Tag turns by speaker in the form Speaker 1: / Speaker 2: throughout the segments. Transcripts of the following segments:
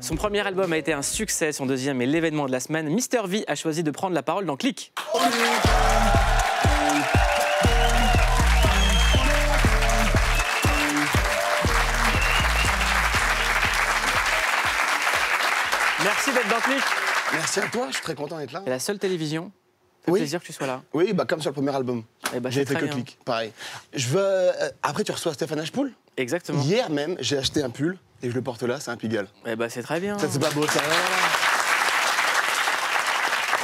Speaker 1: Son premier album a été un succès, son deuxième est l'événement de la semaine. Mister V a choisi de prendre la parole dans Click. Merci d'être dans Click.
Speaker 2: Merci à toi, je suis très content d'être là.
Speaker 1: C'est la seule télévision. Ça fait plaisir que tu sois là.
Speaker 2: Oui, bah comme sur le premier album. J'ai fait que Click, pareil. Je veux... Après, tu reçois Stéphane Ashpool.
Speaker 1: Exactement.
Speaker 2: Hier même, j'ai acheté un pull et je le porte là, c'est un Pigalle.
Speaker 1: Eh ben, c'est très bien.
Speaker 2: Ça, c'est pas beau, ça.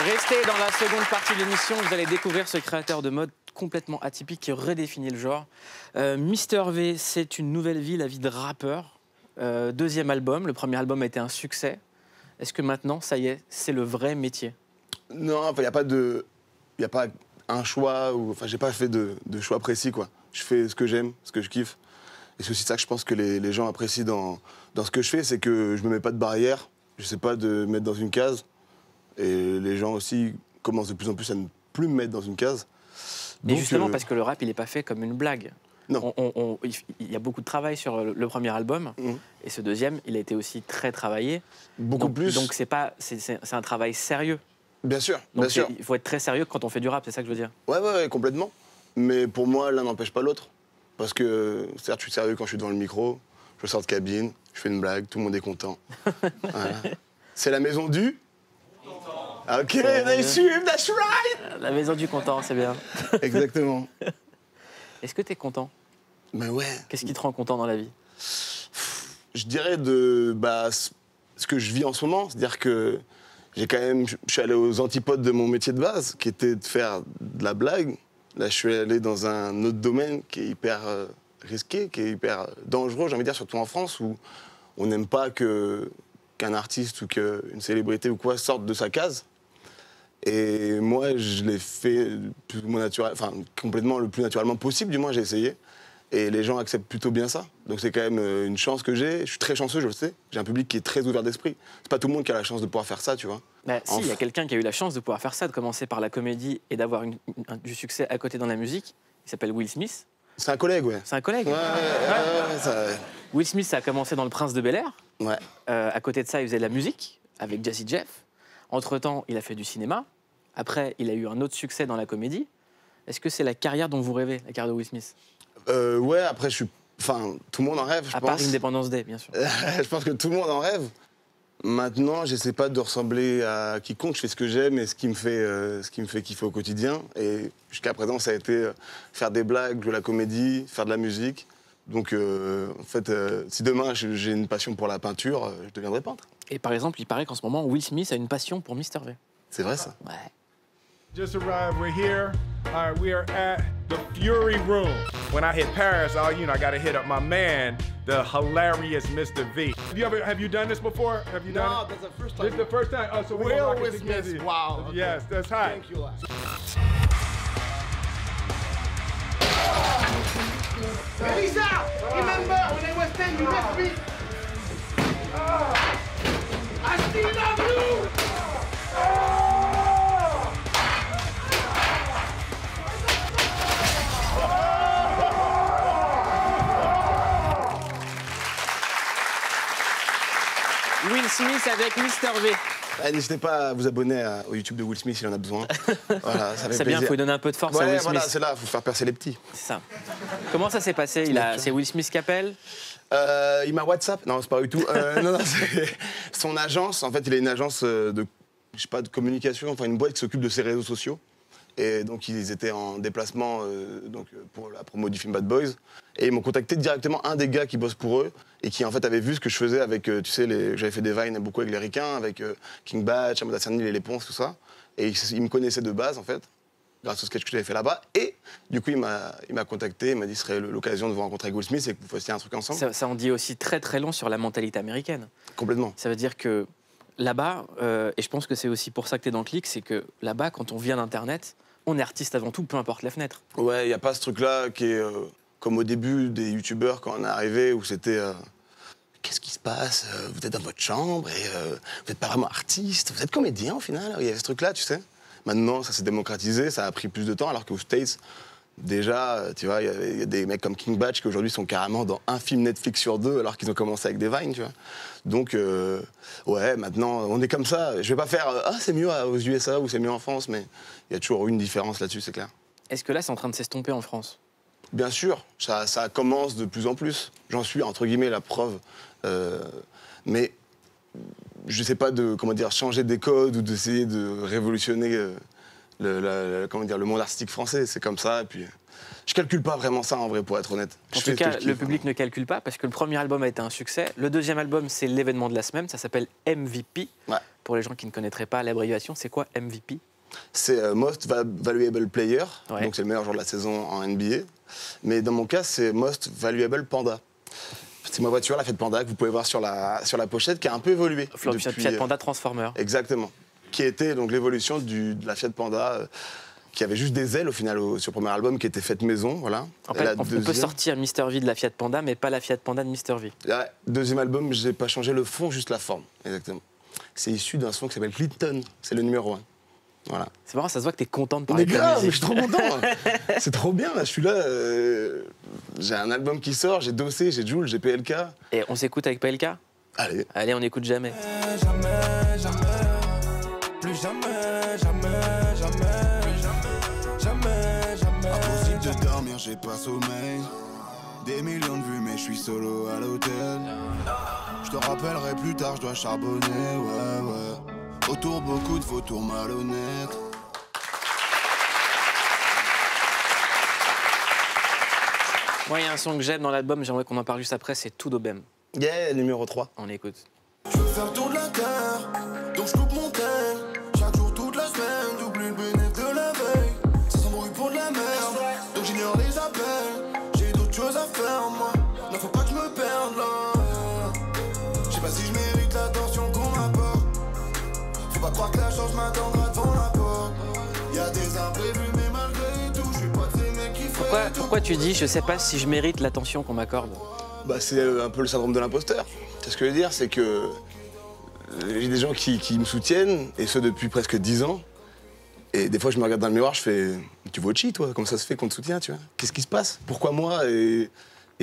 Speaker 1: Restez dans la seconde partie de l'émission, vous allez découvrir ce créateur de mode complètement atypique qui redéfinit le genre. Mister V, c'est une nouvelle vie, la vie de rappeur. Deuxième album, le premier album a été un succès. Est-ce que maintenant, ça y est, c'est le vrai métier?
Speaker 2: Non, il n'y a pas de... Il n'y a pas un choix, ou... Enfin, j'ai pas fait de choix précis, quoi. Je fais ce que j'aime, ce que je kiffe. Et c'est aussi ça que je pense que les gens apprécient dans ce que je fais, c'est que je me mets pas de barrière, je sais pas de me mettre dans une case. Et les gens aussi commencent de plus en plus à ne plus me mettre dans une case.
Speaker 1: Et justement, parce que le rap, il n'est pas fait comme une blague.
Speaker 2: Non.
Speaker 1: Il y a beaucoup de travail sur le premier album. Et ce deuxième, il a été aussi très travaillé.
Speaker 2: Beaucoup plus.
Speaker 1: Donc c'est un travail sérieux.
Speaker 2: Bien sûr,
Speaker 1: donc
Speaker 2: bien sûr.
Speaker 1: Il faut être très sérieux quand on fait du rap, c'est ça que je veux dire.
Speaker 2: Ouais, complètement. Mais pour moi, l'un n'empêche pas l'autre. Parce que, certes, je suis sérieux quand je suis devant le micro, je sors de cabine, je fais une blague, tout le monde est content. Voilà. C'est la maison du... Ok, they assume, that's right.
Speaker 1: La maison du content, c'est bien.
Speaker 2: Exactement.
Speaker 1: Est-ce que tu es content?
Speaker 2: Mais ouais.
Speaker 1: Qu'est-ce qui te rend content dans la vie?
Speaker 2: Je dirais ce que je vis en ce moment, c'est-à-dire que je suis allé aux antipodes de mon métier de base, qui était de faire de la blague. Là, je suis allé dans un autre domaine qui est hyper risqué, qui est hyper dangereux, j'ai envie de dire, surtout en France, où on n'aime pas qu'un artiste ou qu'une célébrité ou quoi sorte de sa case. Et moi, je l'ai fait complètement le plus naturellement possible, du moins, j'ai essayé. Et les gens acceptent plutôt bien ça. Donc c'est quand même une chance que j'ai. Je suis très chanceux, je le sais. J'ai un public qui est très ouvert d'esprit. C'est pas tout le monde qui a la chance de pouvoir faire ça, tu vois.
Speaker 1: Si, il y a quelqu'un qui a eu la chance de pouvoir faire ça, de commencer par la comédie et d'avoir du succès à côté dans la musique. Il s'appelle Will Smith.
Speaker 2: C'est un collègue, ouais.
Speaker 1: C'est un collègue.
Speaker 2: Ouais.
Speaker 1: Will Smith, ça a commencé dans Le Prince de Bel-Air.
Speaker 2: Ouais.
Speaker 1: À côté de ça, il faisait de la musique avec Jazzy Jeff. Entre-temps, il a fait du cinéma. Après, il a eu un autre succès dans la comédie. Est-ce que c'est la carrière dont vous rêvez, la carrière de Will Smith?
Speaker 2: Ouais, après, tout le monde en rêve, je pense.
Speaker 1: À part Independence Day, bien sûr.
Speaker 2: Je pense que tout le monde en rêve. Maintenant, j'essaie pas de ressembler à quiconque. Je fais ce que j'aime et ce qui me fait kiffer au quotidien. Et jusqu'à présent, ça a été faire des blagues, jouer la comédie, faire de la musique. Donc, en fait, si demain j'ai une passion pour la peinture, je deviendrai peintre.
Speaker 1: Et par exemple, il paraît qu'en ce moment, Will Smith a une passion pour Mister V.
Speaker 2: C'est vrai, ça?
Speaker 1: Ouais.
Speaker 3: Just arrived, we're here. All right, we are at the Fury Room. When I hit Paris, I gotta hit up my man, the hilarious Mr. V. Have you done this before? Have you done it?
Speaker 4: No, that's the first time.
Speaker 3: This is the first time. Oh, so we're
Speaker 4: Will
Speaker 3: gonna rock it
Speaker 4: Smith.
Speaker 3: together.
Speaker 4: Wow. Okay.
Speaker 3: Yes, that's hot.
Speaker 4: Thank you. Melissa, remember when I was 10, you left me? I still love you!
Speaker 1: Will Smith avec Mister V.
Speaker 2: N'hésitez pas à vous abonner au YouTube de Will Smith s'il en a besoin. Voilà, ça fait
Speaker 1: C'est bien, il faut lui donner un peu de force à Will Smith.
Speaker 2: Voilà, c'est là, il faut faire percer les petits.
Speaker 1: C'est ça. Comment ça s'est passé? C'est Will Smith qui appelle?
Speaker 2: Il m'a WhatsApp. Non, c'est pas du tout. Non, c'est son agence. En fait, il a une agence de communication, enfin une boîte qui s'occupe de ses réseaux sociaux. Et donc, ils étaient en déplacement pour la promo du film Bad Boys. Et ils m'ont contacté directement un des gars qui bosse pour eux et qui, en fait, avait vu ce que je faisais avec, tu sais, j'avais fait des vines beaucoup avec les ricains, avec King Batch, Amanda Cerny, les Léponces, tout ça. Et il me connaissait de base, en fait, grâce au sketch que j'avais fait là-bas. Et du coup, il m'a contacté, il m'a dit que ce serait l'occasion de vous rencontrer avec Will Smith et que vous fassiez un truc ensemble.
Speaker 1: Ça en dit aussi très très long sur la mentalité américaine.
Speaker 2: Complètement.
Speaker 1: Ça veut dire que là-bas, et je pense que c'est aussi pour ça que tu es dans le clic, c'est que là-bas, quand on vient d'Internet, on est artiste avant tout, peu importe la fenêtre.
Speaker 2: Ouais, il n'y a pas ce truc-là qui est comme au début des youtubeurs quand on est arrivé, où c'était qu'est-ce qui se passe? Vous êtes dans votre chambre et vous n'êtes pas vraiment artiste, vous êtes comédien au final. Il y avait ce truc-là, tu sais. Maintenant, ça s'est démocratisé, ça a pris plus de temps, alors qu'aux States, Déjà, tu vois, il y a des mecs comme King Batch qui aujourd'hui sont carrément dans un film Netflix sur 2 alors qu'ils ont commencé avec des Vines, tu vois. Donc, ouais, maintenant, on est comme ça. Je vais pas faire « Ah, c'est mieux aux USA ou c'est mieux en France », mais il y a toujours une différence là-dessus, c'est clair.
Speaker 1: Est-ce que là, c'est en train de s'estomper en France?
Speaker 2: Bien sûr, ça commence de plus en plus. J'en suis, entre guillemets, la preuve. Mais je sais pas comment dire, changer des codes ou d'essayer de révolutionner le monde artistique français. C'est comme ça, et puis je calcule pas vraiment ça en vrai, pour être honnête.
Speaker 1: En tout cas, le public ne calcule pas parce que le premier album a été un succès. Le deuxième album, c'est l'événement de la semaine. Ça s'appelle MVP.
Speaker 2: Ouais.
Speaker 1: Pour les gens qui ne connaîtraient pas l'abréviation, c'est quoi MVP?
Speaker 2: C'est Most Valuable Player,
Speaker 1: Ouais.
Speaker 2: donc c'est le meilleur joueur de la saison en NBA. Mais dans mon cas, c'est Most Valuable Panda. C'est ma voiture, la Fiat Panda, que vous pouvez voir sur la pochette, qui a un peu évolué.
Speaker 1: Fiat Panda Transformer.
Speaker 2: Exactement. Qui était donc l'évolution de la Fiat Panda, qui avait juste des ailes au final sur le premier album, qui était faite maison, voilà.
Speaker 1: En fait, on peut sortir Mr V de la Fiat Panda, mais pas la Fiat Panda de Mr V.
Speaker 2: Ouais, deuxième album, j'ai pas changé le fond, juste la forme, exactement. C'est issu d'un son qui s'appelle Clinton, c'est le numéro 1. Voilà.
Speaker 1: C'est marrant, ça se voit que t'es content de
Speaker 2: Mais
Speaker 1: parler de la
Speaker 2: grave,
Speaker 1: musique.
Speaker 2: je suis trop content. C'est trop bien, là, je suis là. J'ai un album qui sort, j'ai Dossé, j'ai Jul, j'ai PLK.
Speaker 1: Et on s'écoute avec PLK?
Speaker 2: Allez.
Speaker 1: Allez, on écoute Jamais.
Speaker 5: Jamais, jamais, plus jamais, jamais, jamais, jamais, jamais.
Speaker 6: Impossible de dormir, j'ai pas sommeil. Des millions de vues, mais je suis solo à l'hôtel. Je te rappellerai plus tard, je dois charbonner, ouais. Autour beaucoup de vautours malhonnêtes.
Speaker 1: Moi, il y a un son que j'aime dans l'album, j'aimerais qu'on en parle juste après, c'est Tout d'Obem.
Speaker 2: Yeah, numéro 3.
Speaker 1: On écoute.
Speaker 6: Je veux faire tour de la terre, donc je coupe mon tel. Chaque jour, toute la semaine, j'oublie le bénéfice de la veille. Ça s'embrouille pour de la merde, donc j'ignore les appels. J'ai d'autres choses à faire, moi. Non, faut pas que je me perde là. Je sais pas si je mérite l'attention qu'on m'apporte. Faut pas croire que la chance m'attendra devant la porte. Y'a des imprévus, mais malgré tout, je suis pas de ces mecs qui feraient tout.
Speaker 1: Pourquoi tu dis, je sais pas si je mérite l'attention qu'on m'accorde?
Speaker 2: Bah, c'est un peu le syndrome de l'imposteur. C'est ce que je veux dire, c'est que j'ai des gens qui me soutiennent, et ce depuis presque 10 ans. Et des fois, je me regarde dans le miroir, je fais « Tu vaux chi, toi? Comment ça se fait qu'on te soutient, tu vois? Qu'est-ce qui se passe? Pourquoi moi et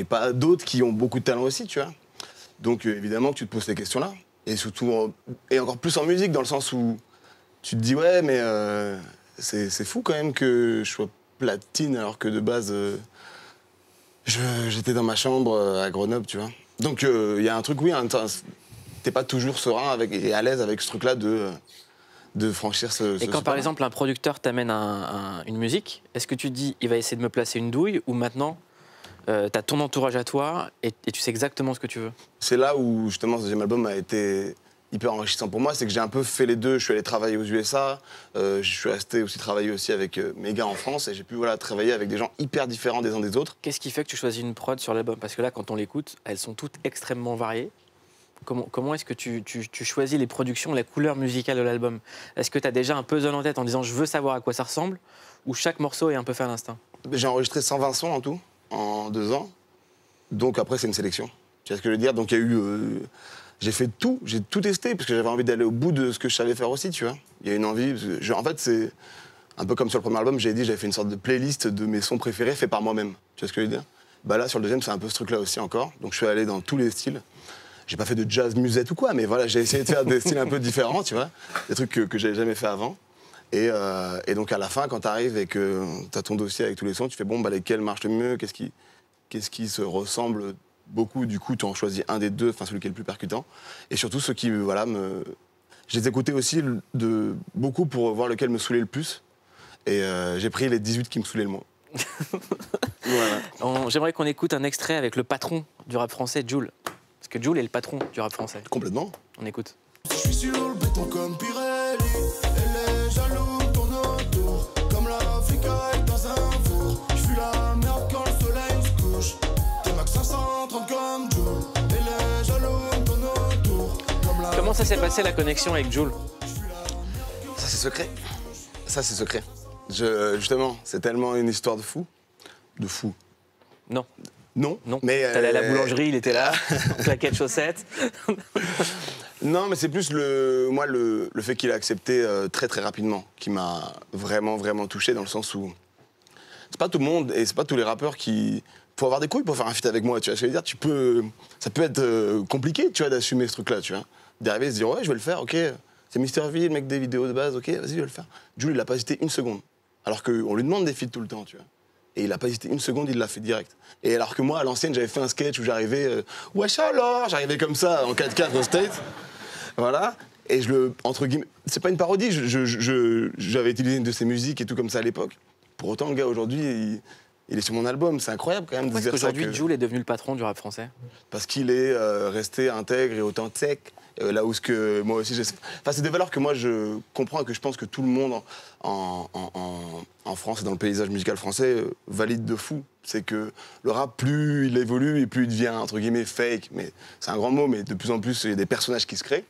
Speaker 2: pas d'autres qui ont beaucoup de talent aussi, tu vois ?» Donc, évidemment, que tu te poses ces questions-là. Et surtout, et encore plus en musique, dans le sens où tu te dis « Ouais, mais c'est fou quand même que je sois platine, alors que de base... J'étais dans ma chambre à Grenoble, tu vois. Donc, il y a un truc, oui, t'es pas toujours serein et à l'aise avec ce truc-là de franchir ce...
Speaker 1: Et quand, par exemple, un producteur t'amène une musique, est-ce que tu te dis, il va essayer de me placer une douille, ou maintenant, t'as ton entourage à toi et tu sais exactement ce que tu veux?
Speaker 2: C'est là où, justement, ce deuxième album a été hyper enrichissant pour moi, c'est que j'ai un peu fait les deux. Je suis allé travailler aux USA, je suis resté aussi travailler aussi avec mes gars en France, et j'ai pu travailler avec des gens hyper différents des uns des autres.
Speaker 1: Qu'est-ce qui fait que tu choisis une prod sur l'album? Parce que là, quand on l'écoute, elles sont toutes extrêmement variées. Comment est-ce que tu choisis les productions, la couleur musicale de l'album? Est-ce que tu as déjà un puzzle en tête en disant je veux savoir à quoi ça ressemble, ou chaque morceau est un peu fait à l'instinct?
Speaker 2: J'ai enregistré 120 sons en tout, en 2 ans. Donc après, c'est une sélection. Tu vois ce que je veux dire? Donc il y a eu... j'ai fait tout, j'ai tout testé, parce que j'avais envie d'aller au bout de ce que je savais faire aussi, tu vois. Il y a une envie... en fait, c'est un peu comme sur le premier album, j'avais fait une sorte de playlist de mes sons préférés faits par moi-même. Tu vois ce que je veux dire? Bah là, sur le deuxième, c'est un peu ce truc-là aussi encore. Donc je suis allé dans tous les styles. J'ai pas fait de jazz musette ou quoi, mais voilà, j'ai essayé de faire des styles un peu différents, tu vois. Des trucs que j'avais jamais fait avant. Et donc à la fin, quand t'arrives et que t'as ton dossier avec tous les sons, tu fais bon, bah lesquels marchent le mieux, qu'est-ce qui se ressemble beaucoup, du coup tu en choisis un des deux, enfin celui qui est le plus percutant. Et surtout ceux qui, voilà, je les écoutais aussi beaucoup pour voir lequel me saoulait le plus. Et j'ai pris les 18 qui me saoulaient le moins. Voilà.
Speaker 1: J'aimerais qu'on écoute un extrait avec le patron du rap français, Jul. Parce que Jul est le patron du rap français.
Speaker 2: Complètement.
Speaker 1: On écoute.
Speaker 6: Je suis sur le béton comme Pirelli. Elle est jaloux, tourne autour. Comme l'Africa est dans un four. Je suis la merde quand le soleil se couche. T'es max 530 comme Jul. Elle est jaloux, tourne autour.
Speaker 1: Comment ça s'est passé la connexion avec Jul?
Speaker 2: Ça c'est secret. Ça c'est secret. Justement, c'est tellement une histoire de fou. De fou.
Speaker 1: Non.
Speaker 2: Non.
Speaker 1: Non.
Speaker 2: Mais
Speaker 1: t'allais à la boulangerie, il était là, en claquette chaussettes.
Speaker 2: Non, mais c'est plus le fait qu'il a accepté très très rapidement qui m'a vraiment touché, dans le sens où c'est pas tout le monde et c'est pas tous les rappeurs qui... Faut avoir des couilles pour faire un feat avec moi, tu vois ce que je veux dire. Ça peut être compliqué, tu vois, d'assumer ce truc-là, tu vois. D'arriver et se dire, ouais, je vais le faire, ok. C'est Mr V, le mec des vidéos de base, ok, vas-y, je vais le faire. Jules, il a pas hésité une seconde. Alors qu'on lui demande des feats tout le temps, tu vois. Et il a pas hésité une seconde, il l'a fait direct. Et alors que moi, à l'ancienne, j'avais fait un sketch où j'arrivais, wesh alors, j'arrivais comme ça, en 4x4 au State. Voilà. Et entre guillemets, c'est pas une parodie, j'avais utilisé une de ses musiques et tout comme ça à l'époque. Pour autant, le gars, aujourd'hui, il est sur mon album, c'est incroyable quand même.
Speaker 1: Pourquoi est-ce qu'aujourd'hui, Jules est devenu le patron du rap français?
Speaker 2: Parce qu'il est resté intègre et authentique. Là où moi aussi, enfin, c'est des valeurs que moi je comprends et que je pense que tout le monde en France et dans le paysage musical français valide de fou. C'est que le rap, plus il évolue et plus il devient, entre guillemets, fake. Mais c'est un grand mot, mais de plus en plus, il y a des personnages qui se créent.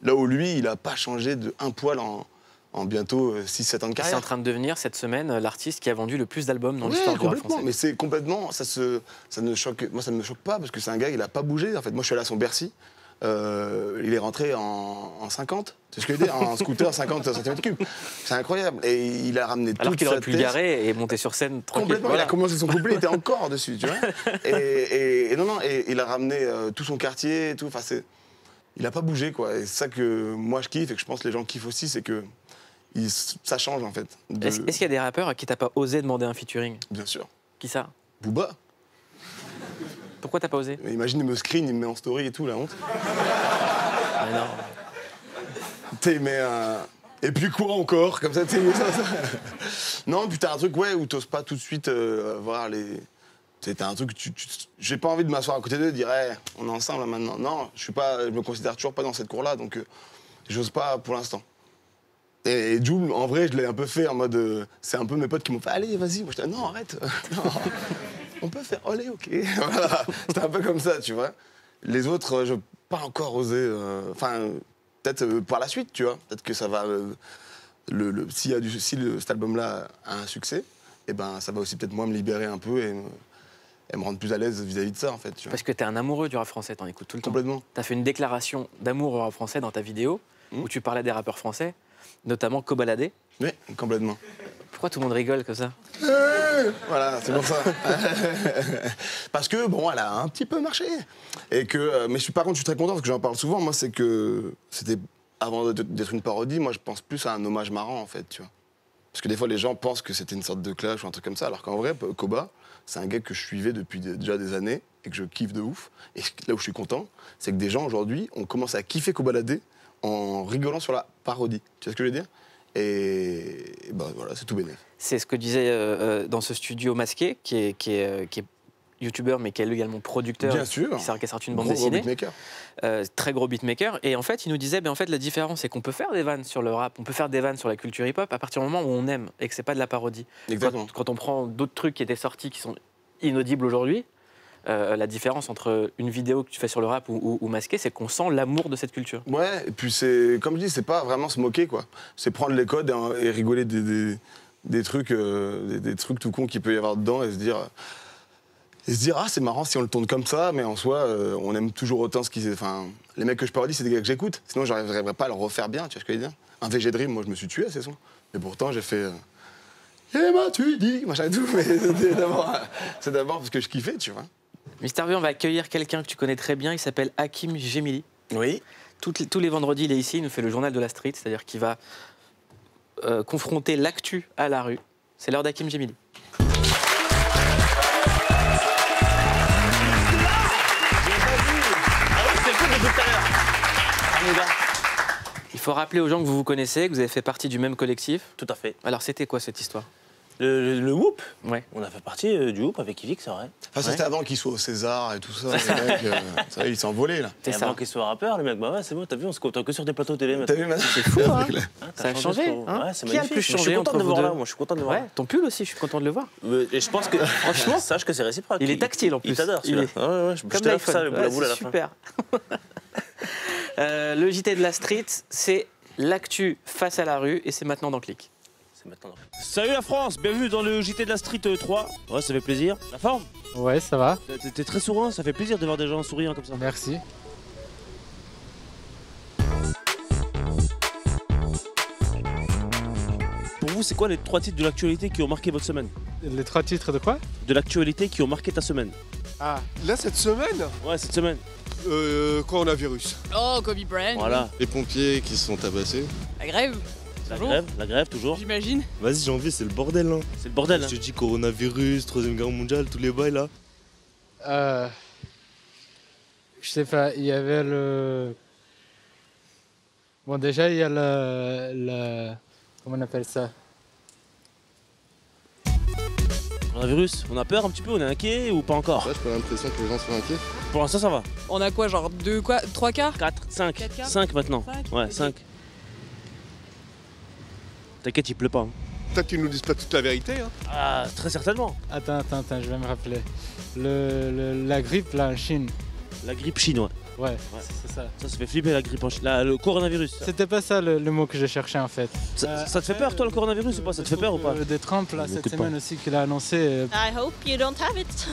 Speaker 2: Là où lui, il n'a pas changé de un poil en bientôt 6-7 ans de carrière.
Speaker 1: C'est en train de devenir, cette semaine, l'artiste qui a vendu le plus d'albums dans l'histoire du rap français.
Speaker 2: Mais c'est complètement... moi, ça ne me choque pas, parce que c'est un gars, il n'a pas bougé. En fait, moi, je suis allé à son Bercy. Il est rentré en 50, c'est ce que je veux dire, en scooter 50 cm3. C'est incroyable. Et il a ramené
Speaker 1: alors
Speaker 2: toute
Speaker 1: qu'il aurait
Speaker 2: sa
Speaker 1: pu le
Speaker 2: tête.
Speaker 1: garer et monter sur scène tranquille.
Speaker 2: Complètement,
Speaker 1: Voilà.
Speaker 2: il a commencé son couplet, il était encore dessus, tu vois. Et non, et il a ramené tout son quartier et tout. Enfin, il n'a pas bougé, quoi. Et c'est ça que moi je kiffe et que je pense que les gens kiffent aussi, c'est que ça change, en fait.
Speaker 1: Est-ce qu'il y a des rappeurs à qui t'as pas osé demander un featuring?
Speaker 2: Bien sûr.
Speaker 1: Qui ça?
Speaker 2: Booba.
Speaker 1: Pourquoi t'as pas osé?
Speaker 2: Imagine, il me screen, il me met en story et tout, la honte.
Speaker 1: Mais non.
Speaker 2: T'es, mais et plus court encore, comme ça, t'es... Non, puis t'as un truc, ouais, où t'oses pas tout de suite voir les... T'as un truc, j'ai pas envie de m'asseoir à côté d'eux et de dire, hey, on est ensemble là, maintenant. Non, je me considère toujours pas dans cette cour-là, donc j'ose pas pour l'instant. Et Jules, en vrai, je l'ai un peu fait en mode... c'est un peu mes potes qui m'ont fait, allez, vas-y. Moi, j'étais, non, arrête. Non, on peut faire, allez, ok. Voilà. C'était un peu comme ça, tu vois. Les autres, je n'ai pas encore osé... Enfin, peut-être par la suite, tu vois. Peut-être que ça va... si cet album-là a un succès, eh ben, ça va aussi peut-être moi me libérer un peu et me rendre plus à l'aise vis-à-vis de ça, en fait. Tu vois.
Speaker 1: Parce que t'es un amoureux du rap français, t'en écoutes tout le temps.
Speaker 2: Complètement.
Speaker 1: T'as fait une déclaration d'amour au rap français dans ta vidéo, où tu parlais des rappeurs français, notamment Kobalade.
Speaker 2: Oui, complètement.
Speaker 1: Pourquoi tout le monde rigole comme ça?
Speaker 2: Voilà, c'est pour ça. Parce que, bon, elle a un petit peu marché. Et que, mais par contre, je suis très content parce que j'en parle souvent. Moi, c'est que c'était, avant d'être une parodie, moi, je pense plus à un hommage marrant, en fait, tu vois. Parce que des fois, les gens pensent que c'était une sorte de clash ou un truc comme ça, alors qu'en vrai, Koba, c'est un gars que je suivais depuis déjà des années et que je kiffe de ouf. Et là où je suis content, c'est que des gens, aujourd'hui, ont commencé à kiffer Kobalade en rigolant sur la parodie. Tu vois ce que je veux dire? Et ben voilà, c'est tout bénéf.
Speaker 1: C'est ce que disait dans ce studio masqué, qui est youtubeur, mais qui est également producteur.
Speaker 2: Bien sûr.
Speaker 1: Qui a sorti une bande
Speaker 2: Gros
Speaker 1: dessinée.
Speaker 2: beatmaker.
Speaker 1: Très gros beatmaker. Et en fait, il nous disait, en fait, la différence, c'est qu'on peut faire des vannes sur le rap, on peut faire des vannes sur la culture hip-hop à partir du moment où on aime et que c'est pas de la parodie.
Speaker 2: Exactement.
Speaker 1: Quand on prend d'autres trucs qui étaient sortis, qui sont inaudibles aujourd'hui, la différence entre une vidéo que tu fais sur le rap ou masqué, c'est qu'on sent l'amour de cette culture.
Speaker 2: Ouais, et puis c'est, comme je dis, c'est pas vraiment se moquer, quoi. C'est prendre les codes et rigoler des trucs tout cons qu'il peut y avoir dedans et se dire, ah, c'est marrant si on le tourne comme ça, mais en soi, on aime toujours autant ce qu'ils... Enfin, les mecs que je parodie, c'est des gars que j'écoute. Sinon, j'arriverais pas à le refaire bien, tu vois ce que je veux dire. Un VG Dream, moi, je me suis tué à ces sons. Mais pourtant, j'ai fait... tu dis, machin et tout, mais c'est d'abord parce que je kiffais, tu vois.
Speaker 1: Mr V, on va accueillir quelqu'un que tu connais très bien, il s'appelle Hakim Gemili.
Speaker 2: Oui.
Speaker 1: Tous les vendredis, il est ici, il nous fait le journal de la street, c'est-à-dire qu'il va confronter l'actu à la rue. C'est l'heure d'Hakim Gemili. Il faut rappeler aux gens que vous vous connaissez, que vous avez fait partie du même collectif.
Speaker 7: Tout à fait.
Speaker 1: Alors, c'était quoi cette histoire?
Speaker 7: Le Whoop,
Speaker 1: Ouais.
Speaker 7: on a fait partie du Whoop avec Yvick, c'est vrai.
Speaker 2: Enfin, c'était avant qu'il soit au César et tout ça. Les mecs, ça, il s'est envolé, là.
Speaker 1: C'est
Speaker 7: Et
Speaker 1: ça.
Speaker 7: avant qu'il soit rappeur, le mec, bah ouais, c'est bon, t'as vu, on se contente que sur des plateaux télé
Speaker 2: T'as
Speaker 7: maintenant.
Speaker 2: vu, maintenant?
Speaker 1: C'est fou, hein?
Speaker 7: Hein,
Speaker 1: Ça a changé,
Speaker 7: ce
Speaker 1: hein?
Speaker 7: Ouais, c'est
Speaker 1: Qui a le
Speaker 7: magnifique.
Speaker 1: plus
Speaker 7: Moi, je suis
Speaker 1: changé
Speaker 7: content
Speaker 1: entre
Speaker 7: de
Speaker 1: vous
Speaker 7: voir
Speaker 1: deux?
Speaker 7: là, moi, je suis content de voir.
Speaker 1: Ouais, ton pull aussi, je suis content de le voir.
Speaker 7: Et je pense que, franchement, sache que c'est réciproque.
Speaker 1: Il est tactile en plus.
Speaker 7: Il t'adore,
Speaker 1: Il
Speaker 7: celui-là.
Speaker 1: est-
Speaker 7: Ouais, ouais, je
Speaker 1: Comme
Speaker 7: te lève ça,
Speaker 1: l'iPhone.
Speaker 7: le boule à boule à la
Speaker 1: C'est
Speaker 7: fin.
Speaker 1: super. Le JT de la street, c'est l'actu face à la rue et c'est maintenant dans Click.
Speaker 7: C'est maintenant. Salut la France, bienvenue dans le JT de la Street 3. Ouais, ça fait plaisir. La forme?
Speaker 8: Ouais, ça va.
Speaker 7: T'es très souriant, ça fait plaisir de voir des gens souriants comme ça.
Speaker 8: Merci.
Speaker 7: Pour vous, vous, c'est quoi les 3 titres de l'actualité qui ont marqué votre semaine?
Speaker 8: Les 3 titres de quoi?
Speaker 7: De l'actualité qui ont marqué ta semaine.
Speaker 8: Ah, là cette semaine?
Speaker 7: Ouais, cette semaine.
Speaker 8: Coronavirus.
Speaker 9: Oh, Kobe Bryant.
Speaker 7: Voilà.
Speaker 10: Les pompiers qui se sont tabassés.
Speaker 9: La grève.
Speaker 7: La grève, toujours.
Speaker 9: J'imagine.
Speaker 10: Vas-y, janvier, c'est le bordel, hein.
Speaker 7: C'est le bordel, hein.
Speaker 10: Je te dis coronavirus, 3ème guerre mondiale, tous les bails, là.
Speaker 8: Je sais pas, il y avait le... Bon, déjà, il y a le... Comment on appelle ça?
Speaker 7: Coronavirus, on a peur un petit peu, on est inquiet ou pas encore?
Speaker 10: Là, j'ai pas l'impression que les gens sont inquiets.
Speaker 7: Pour l'instant, ça va.
Speaker 9: On a quoi, genre 3 quarts?
Speaker 7: 4, 5.
Speaker 9: 4 quarts
Speaker 7: 5 maintenant.
Speaker 9: 5,
Speaker 7: Ouais,
Speaker 9: ok.
Speaker 7: 5. T'inquiète, il pleut pas. Hein.
Speaker 8: Peut-être qu'ils nous disent pas toute la vérité, hein.
Speaker 7: Ah, très certainement.
Speaker 8: Attends, je vais me rappeler. La grippe, là, en Chine.
Speaker 7: La grippe chinoise.
Speaker 8: Ouais, c'est ça.
Speaker 7: Ça fait flipper la grippe en Chine. Le coronavirus.
Speaker 8: C'était pas ça le mot que je cherchais, en fait.
Speaker 7: Ça te fait peur, toi, le coronavirus ou pas? Ça te fait peur ou pas?
Speaker 8: De Trump, là, cette semaine aussi, qu'il a annoncé...
Speaker 11: I hope you don't have it.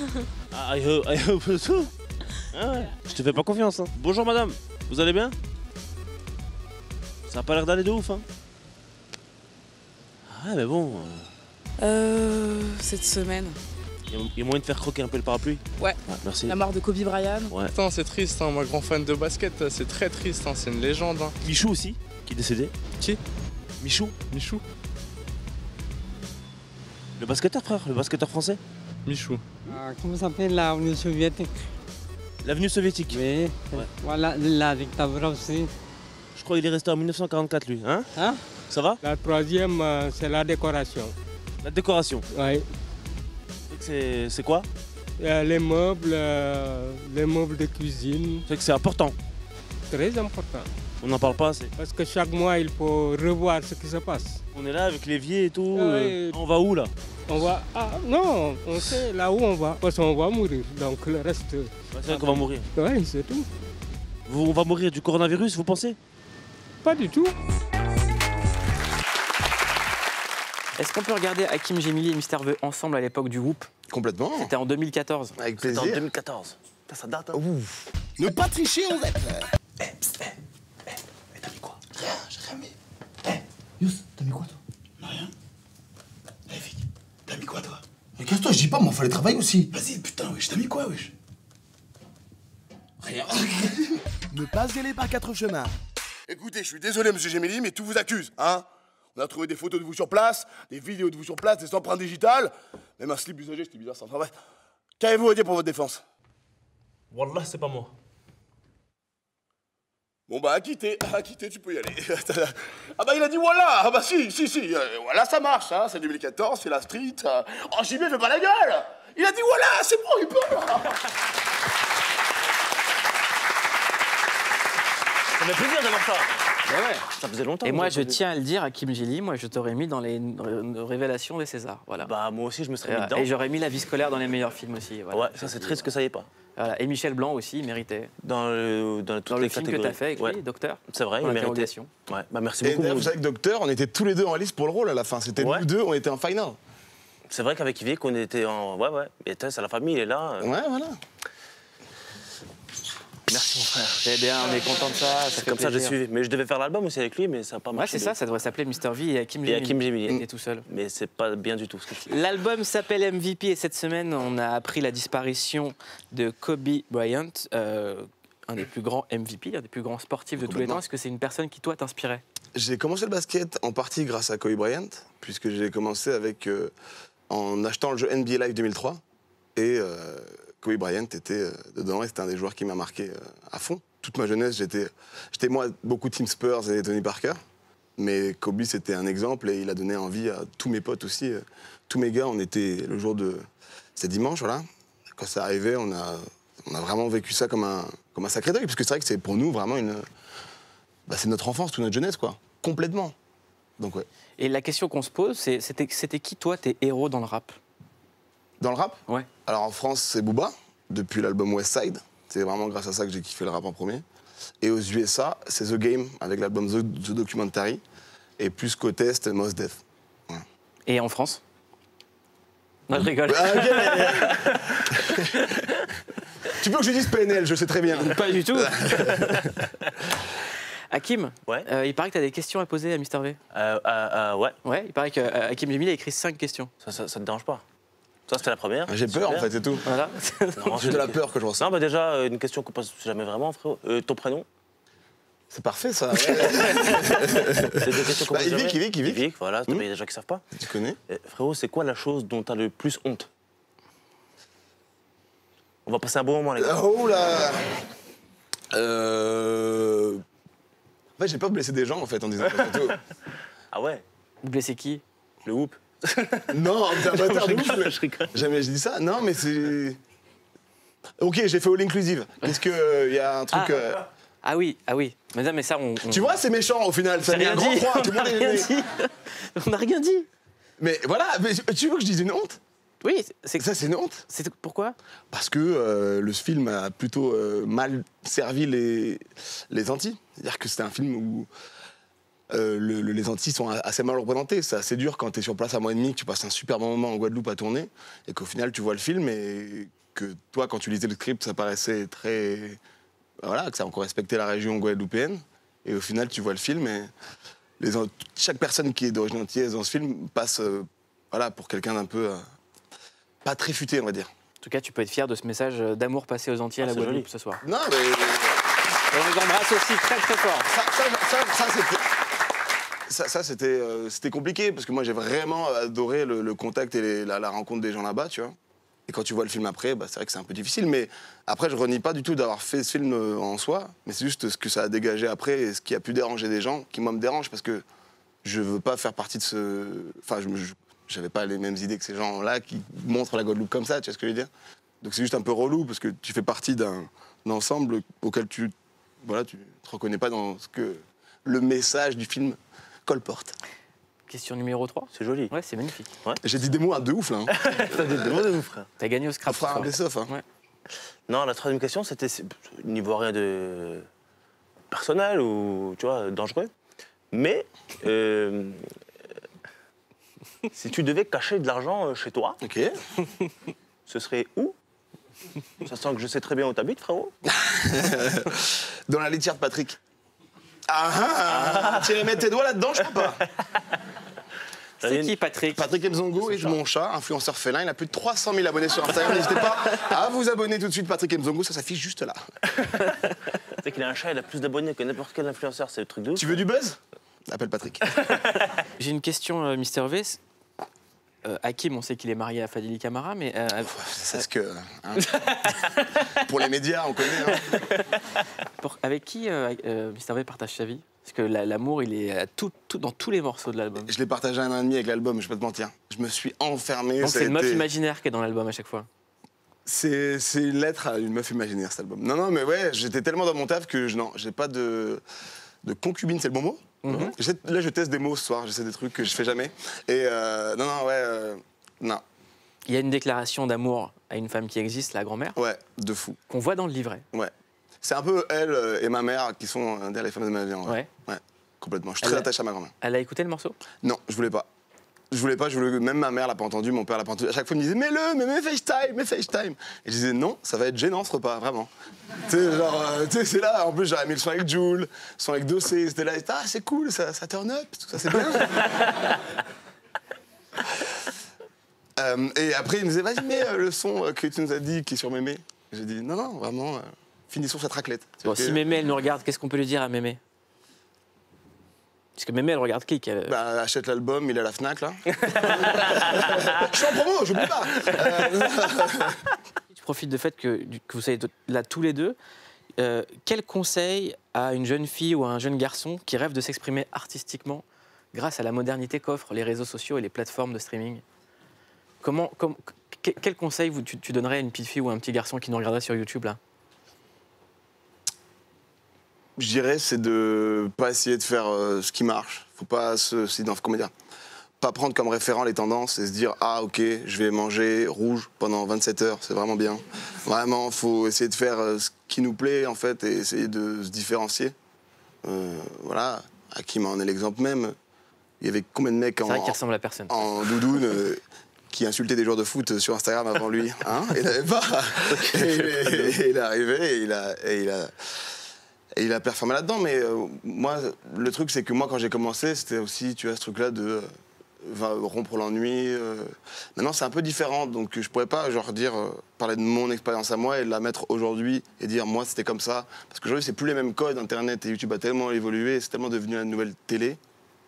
Speaker 7: Ah, I hope so. Ah ouais. Je te fais pas confiance. Hein. Bonjour, madame. Vous allez bien? Ça a pas l'air d'aller de ouf, hein. Ah, mais bon...
Speaker 9: Cette semaine.
Speaker 7: Il y a moyen de faire croquer un peu le parapluie?
Speaker 9: Ouais.
Speaker 7: Merci.
Speaker 9: La mort de Kobe Bryant.
Speaker 7: Ouais.
Speaker 8: Putain, c'est triste, hein. Moi, grand fan de basket, c'est très triste, hein. C'est une légende, hein.
Speaker 7: Michou aussi, qui est décédé.
Speaker 8: Qui?
Speaker 7: Michou.
Speaker 8: Michou?
Speaker 7: Le basketteur, frère, le basketteur français.
Speaker 8: Michou.
Speaker 12: Comment ça s'appelle l'avenue soviétique?
Speaker 7: L'avenue soviétique.
Speaker 12: Oui,
Speaker 7: Ouais.
Speaker 12: Voilà, la dictature aussi.
Speaker 7: Je crois qu'il est resté en 1944, lui. Hein?
Speaker 12: Hein?
Speaker 7: Ça va?
Speaker 12: La troisième, c'est la décoration.
Speaker 7: La décoration.
Speaker 12: Oui.
Speaker 7: C'est quoi?
Speaker 12: Les meubles de cuisine.
Speaker 7: C'est que c'est important.
Speaker 12: Très important.
Speaker 7: On n'en parle pas assez.
Speaker 12: Parce que chaque mois, il faut revoir ce qui se passe.
Speaker 7: On est là avec l'évier et tout.
Speaker 12: Ouais.
Speaker 7: On va où là?
Speaker 12: On va... Ah non, on sait là où on va. Parce qu'on va mourir. Donc le reste...
Speaker 7: C'est vrai qu'on va mourir.
Speaker 12: Oui, c'est tout.
Speaker 7: On va mourir du coronavirus, vous pensez?
Speaker 12: Pas du tout.
Speaker 1: Est-ce qu'on peut regarder Hakim Gemili et Mister V ensemble à l'époque du Whoop?
Speaker 2: Complètement.
Speaker 1: C'était en 2014.
Speaker 2: Avec
Speaker 7: C'était
Speaker 2: plaisir.
Speaker 7: en 2014. Ça date, hein?
Speaker 2: Ouf.
Speaker 6: Ne pas tricher, on répète.
Speaker 10: T'as mis quoi?
Speaker 6: Rien, j'ai rien mis. Yous, t'as mis quoi, toi? Rien. Vite, t'as mis quoi, toi? Mais casse-toi, je dis pas, moi, fallait travailler aussi. Vas-y, putain, wesh, t'as mis quoi, wesh? Rien.
Speaker 4: Ne pas y aller par 4 chemins.
Speaker 6: Écoutez, je suis désolé, monsieur Gemelli, mais tout vous accuse, hein? On a trouvé des photos de vous sur place, des vidéos de vous sur place, des empreintes digitales, même un slip usagé, c'était bizarre, ça. Enfin bref. Qu'avez-vous à dire pour votre défense?
Speaker 7: Wallah, c'est pas moi.
Speaker 6: Bon bah, acquitté, tu peux y aller. Ah bah, il a dit voilà. Ah bah si, voilà, ça marche, hein, c'est 2014, c'est la street. Oh, JB, fais pas la gueule. Il a dit voilà, c'est bon, il peut.
Speaker 7: Ça fait plaisir d'avoir ça.
Speaker 1: Ouais.
Speaker 7: Ça faisait longtemps.
Speaker 1: Et
Speaker 7: que
Speaker 1: moi,
Speaker 7: j'ai
Speaker 1: je
Speaker 7: pas vu.
Speaker 1: tiens à le dire, Hakim Gemili, moi, je t'aurais mis dans les révélations des Césars. Voilà.
Speaker 7: Bah, moi aussi, je me serais mis dedans.
Speaker 1: Et j'aurais mis La vie scolaire dans les meilleurs films aussi. Voilà.
Speaker 7: Ouais, ça c'est triste que ça y est pas.
Speaker 1: Voilà. Et Michel Blanc aussi, il méritait.
Speaker 7: Dans toutes
Speaker 1: Dans
Speaker 7: les
Speaker 1: le film que
Speaker 7: catégories.
Speaker 1: tu as fait avec
Speaker 7: Ouais.
Speaker 1: lui, Docteur.
Speaker 7: C'est vrai,
Speaker 1: Pour
Speaker 7: il méritait.
Speaker 1: l'interrogation.
Speaker 7: Ouais, bah merci
Speaker 2: Et
Speaker 7: beaucoup.
Speaker 2: d'ailleurs, vous savez que Docteur, on était tous les deux en lice pour le rôle à la fin. C'était
Speaker 7: Ouais.
Speaker 2: nous deux, on était en final.
Speaker 7: C'est vrai qu'avec Vic, on était en. Ouais. Et c'est la famille, il est là.
Speaker 2: Ouais, voilà.
Speaker 7: Merci, mon frère.
Speaker 1: C'est bien, on est content de ça.
Speaker 7: C'est comme ça que j'ai suivi. Mais je devais faire l'album aussi avec lui, mais ça n'a pas
Speaker 1: Ouais,
Speaker 7: marché.
Speaker 1: c'est ça, ça devrait s'appeler Mister V et Hakim
Speaker 7: Et
Speaker 1: Gemili.
Speaker 7: Hakim Gemili.
Speaker 1: Et tout seul.
Speaker 7: Mais c'est pas bien du tout ce que je fais.
Speaker 1: L'album s'appelle MVP et cette semaine, on a appris la disparition de Kobe Bryant, un des plus grands MVP, un des plus grands sportifs de tous les temps. Est-ce que c'est une personne qui, toi, t'inspirait?
Speaker 2: J'ai commencé le basket en partie grâce à Kobe Bryant, puisque j'ai commencé avec en achetant le jeu NBA Live 2003. Et Kobe Bryant était dedans et c'était un des joueurs qui m'a marqué à fond. Toute ma jeunesse, j'étais moi beaucoup Team Spurs et Tony Parker. Mais Kobe, c'était un exemple et il a donné envie à tous mes potes aussi. Tous mes gars, on était le jour de... C'était dimanche, voilà. Quand ça arrivait, on a vraiment vécu ça comme un sacré deuil. Parce que c'est vrai que c'est pour nous vraiment une... Bah, c'est notre enfance, toute notre jeunesse, quoi. Complètement. Donc, ouais.
Speaker 1: Et la question qu'on se pose, c'était qui, toi, tes héros dans le rap?
Speaker 2: Dans le rap?
Speaker 1: Ouais.
Speaker 2: Alors en France, c'est Booba, depuis l'album West Side. C'est vraiment grâce à ça que j'ai kiffé le rap en premier. Et aux USA, c'est The Game, avec l'album The Documentary. Et plus côté Est, Mos Def. Ouais.
Speaker 1: Et en France? Non, je rigole.
Speaker 2: Ah, ok. Tu veux que je dise PNL, je sais très bien.
Speaker 1: Pas du tout. Hakim,
Speaker 11: Ouais.
Speaker 1: il paraît que tu as des questions à poser à Mister V.
Speaker 11: Ouais.
Speaker 1: Ouais, il paraît que Hakim Jemil a écrit 5 questions.
Speaker 11: Ça te dérange pas? Ça, c'était la première.
Speaker 2: J'ai peur, en fait, c'est tout.
Speaker 1: Voilà.
Speaker 2: J'ai de la peur que je ressens.
Speaker 11: Non, bah déjà, une question qu'on pose jamais vraiment, frérot. Ton prénom?
Speaker 2: C'est parfait, ça.
Speaker 11: C'est des questions qu'on pose jamais.
Speaker 2: Yvick.
Speaker 11: Voilà, il y a des gens qui savent pas.
Speaker 2: Tu connais?
Speaker 11: Frérot, c'est quoi la chose dont tu as le plus honte? On va passer un bon moment, les gars.
Speaker 2: Oh là En fait, j'ai peur de blesser des gens, en fait, en disant ça. C'est tout.
Speaker 11: Ah ouais?
Speaker 1: Vous blessez qui?
Speaker 11: Le whoop.
Speaker 2: Non, t'es un bâtard de ouf.
Speaker 11: Je rigole.
Speaker 2: Jamais j'ai dit ça. Non, mais c'est... Ok, j'ai fait all inclusive. Qu'est-ce que... Il y a un truc...
Speaker 1: Ah oui. Mais non, mais ça, on...
Speaker 2: Tu vois, c'est méchant, au final. Ça
Speaker 1: T'as
Speaker 2: met
Speaker 1: rien
Speaker 2: un grand
Speaker 1: dit.
Speaker 2: froid. Tout le monde est gêné.
Speaker 1: On n'a rien dit.
Speaker 2: Mais voilà, mais tu veux que je dise une honte?
Speaker 1: Oui,
Speaker 2: Ça, c'est une honte.
Speaker 1: Pourquoi?
Speaker 2: Parce que le film a plutôt mal servi les Antilles. C'est-à-dire que c'était un film où les Antilles sont assez mal représentées. C'est assez dur quand tu es sur place un mois et demi, que tu passes un super bon moment en Guadeloupe à tourner, et qu'au final, tu vois le film, et que toi, quand tu lisais le script, ça paraissait très... Voilà, que ça encore respecté la région guadeloupéenne. Et au final, tu vois le film, et chaque personne qui est d'origine antillaise dans ce film passe voilà, pour quelqu'un d'un peu... pas très futé, on va dire.
Speaker 1: En tout cas, tu peux être fier de ce message d'amour passé aux Antilles à la Guadeloupe ce soir.
Speaker 2: Non, mais...
Speaker 1: On les embrasse aussi très très fort.
Speaker 2: Ça, c'était compliqué, parce que moi, j'ai vraiment adoré le contact et la rencontre des gens là-bas, tu vois. Et quand tu vois le film après, bah, c'est vrai que c'est un peu difficile, mais après, je renie pas du tout d'avoir fait ce film en soi, mais c'est juste ce que ça a dégagé après et ce qui a pu déranger des gens, qui, moi, me dérange, parce que je veux pas faire partie de ce... Enfin, j'avais pas les mêmes idées que ces gens-là qui montrent la Guadeloupe comme ça, tu vois ce que je veux dire? Donc c'est juste un peu relou, parce que tu fais partie d'un ensemble auquel tu te reconnais pas dans ce que le message du film colporte.
Speaker 1: Question numéro 3.
Speaker 11: C'est joli.
Speaker 1: Ouais, c'est magnifique.
Speaker 11: Ouais.
Speaker 2: J'ai dit des mots de ouf, là. Hein.
Speaker 11: T'as dit des mots de ouf, frère.
Speaker 1: T'as gagné au Scrap.
Speaker 2: On fera un best-of. Hein.
Speaker 1: Ouais.
Speaker 11: Non, la troisième question, c'était niveau rien de personnel ou, tu vois, dangereux. Mais si tu devais cacher de l'argent chez toi,
Speaker 2: ok,
Speaker 11: ce serait où? Ça sent que je sais très bien où t'habites, frérot.
Speaker 2: Dans la litière de Patrick. Tu irais mettre tes doigts là-dedans, je crois pas.
Speaker 1: C'est qui, Patrick?
Speaker 2: Patrick Mzongo est mon chat, influenceur félin. Il a plus de 300 000 abonnés sur Instagram. N'hésitez pas à vous abonner tout de suite, Patrick Mzongo. Ça s'affiche juste là.
Speaker 11: Tu sais qu'il a un chat, il a plus d'abonnés que n'importe quel influenceur. C'est le truc de ouf.
Speaker 2: Tu veux du buzz? Appelle Patrick.
Speaker 1: J'ai une question, Mister V. Hakim, on sait qu'il est marié à Fadili Camara, mais...
Speaker 2: c'est ce que... Hein. Pour les médias, on connaît. Hein.
Speaker 1: Avec qui Mister V partage sa vie? Parce que l'amour, il est dans tous les morceaux de l'album.
Speaker 2: Je l'ai partagé 1 an et demi avec l'album, je vais pas te mentir. Je me suis enfermé.
Speaker 1: Donc c'est une meuf imaginaire qui est dans l'album à chaque fois.
Speaker 2: C'est une lettre à une meuf imaginaire, cet album. Non, mais ouais, j'étais tellement dans mon taf que j'ai pas de concubine, c'est le bon mot? Là, je teste des mots ce soir, j'essaie des trucs que je fais jamais. Et non.
Speaker 1: Il y a une déclaration d'amour à une femme qui existe, la grand-mère.
Speaker 2: Ouais, de fou.
Speaker 1: Qu'on voit dans le livret.
Speaker 2: Ouais. C'est un peu elle et ma mère qui sont derrière les femmes de ma vie. Ouais, complètement. Je suis très attaché à ma grand-mère.
Speaker 1: Elle a écouté le morceau? Non,
Speaker 2: je voulais pas. Même ma mère l'a pas entendu, mon père l'a pas entendu. À chaque fois, il me disait mets FaceTime. Et je disais non, ça va être gênant ce repas, vraiment. Tu sais, genre, c'est là. En plus, j'avais mis le son avec Jules, le son avec Dossé. C'était là, c'est cool, ça turn up, tout ça, c'est bien. Et après, il me disait vas-y, mets le son que tu nous as dit qui est sur Mémé. J'ai dit non, vraiment, finissons cette raclette.
Speaker 1: Bon, si Mémé, elle nous regarde, qu'est-ce qu'on peut lui dire à Mémé? Parce que Mémé, elle regarde Click.
Speaker 2: Achète l'album, il est à la Fnac, là. Je suis en promo, j'oublie pas.
Speaker 1: Je profite du fait que vous soyez là tous les deux. Quel conseil à une jeune fille ou à un jeune garçon qui rêve de s'exprimer artistiquement grâce à la modernité qu'offrent les réseaux sociaux et les plateformes de streaming? Quel conseil tu donnerais à une petite fille ou à un petit garçon qui nous regarderait sur YouTube, là?
Speaker 2: Je dirais, c'est de pas essayer de faire ce qui marche. Faut pas pas prendre comme référent les tendances et se dire ah ok, je vais manger rouge pendant 27 heures, c'est vraiment bien. Vraiment, faut essayer de faire ce qui nous plaît en fait et essayer de se différencier. Voilà, Hakim en est l'exemple même. Il y avait combien de mecs
Speaker 1: qui ressemble à personne.
Speaker 2: En doudoune qui insultaient des joueurs de foot sur Instagram avant lui. Hein, il n'avait pas. Et il est arrivé et il Et il a performé là-dedans, mais moi, le truc, c'est que moi, quand j'ai commencé, c'était aussi, tu vois, ce truc-là de rompre l'ennui. Maintenant, c'est un peu différent, donc je pourrais pas, genre, parler de mon expérience à moi et la mettre aujourd'hui et dire, moi, c'était comme ça. Parce qu'aujourd'hui, c'est plus les mêmes codes. Internet et YouTube a tellement évolué, c'est tellement devenu la nouvelle télé,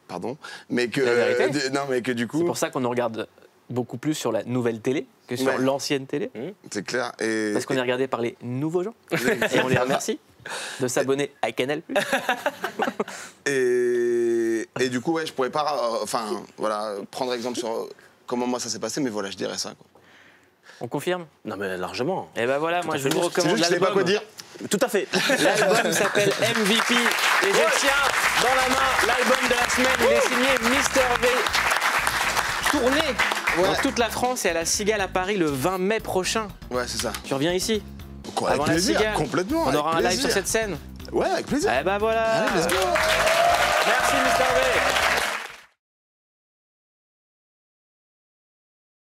Speaker 2: pardon, mais que...
Speaker 1: La vérité.
Speaker 2: Non, mais que du coup...
Speaker 1: C'est pour ça qu'on nous regarde beaucoup plus sur la nouvelle télé que sur l'ancienne télé.
Speaker 2: C'est clair. Et...
Speaker 1: Parce qu'on est regardé par les nouveaux gens. Et on les remercie de s'abonner à Canal+.
Speaker 2: Et du coup, ouais, je pourrais pas, prendre exemple sur comment moi ça s'est passé, mais voilà, je dirais ça. Quoi.
Speaker 1: On confirme?
Speaker 11: Non, mais largement.
Speaker 1: Et ben voilà, moi je vous recommande l'album.
Speaker 2: Je sais pas quoi dire.
Speaker 11: Tout à fait.
Speaker 1: L'album s'appelle MVP et je tiens dans la main l'album de la semaine. Il est signé Mister V. Tournée dans toute la France et à la Cigale à Paris le 20 mai prochain.
Speaker 2: Ouais, c'est ça.
Speaker 1: Tu reviens ici?
Speaker 2: Quoi, avec plaisir, complètement.
Speaker 1: On aura un live sur cette scène.
Speaker 2: Ouais, avec plaisir.
Speaker 1: Eh ben voilà.
Speaker 2: Allez, let's go.
Speaker 1: Merci Mister V.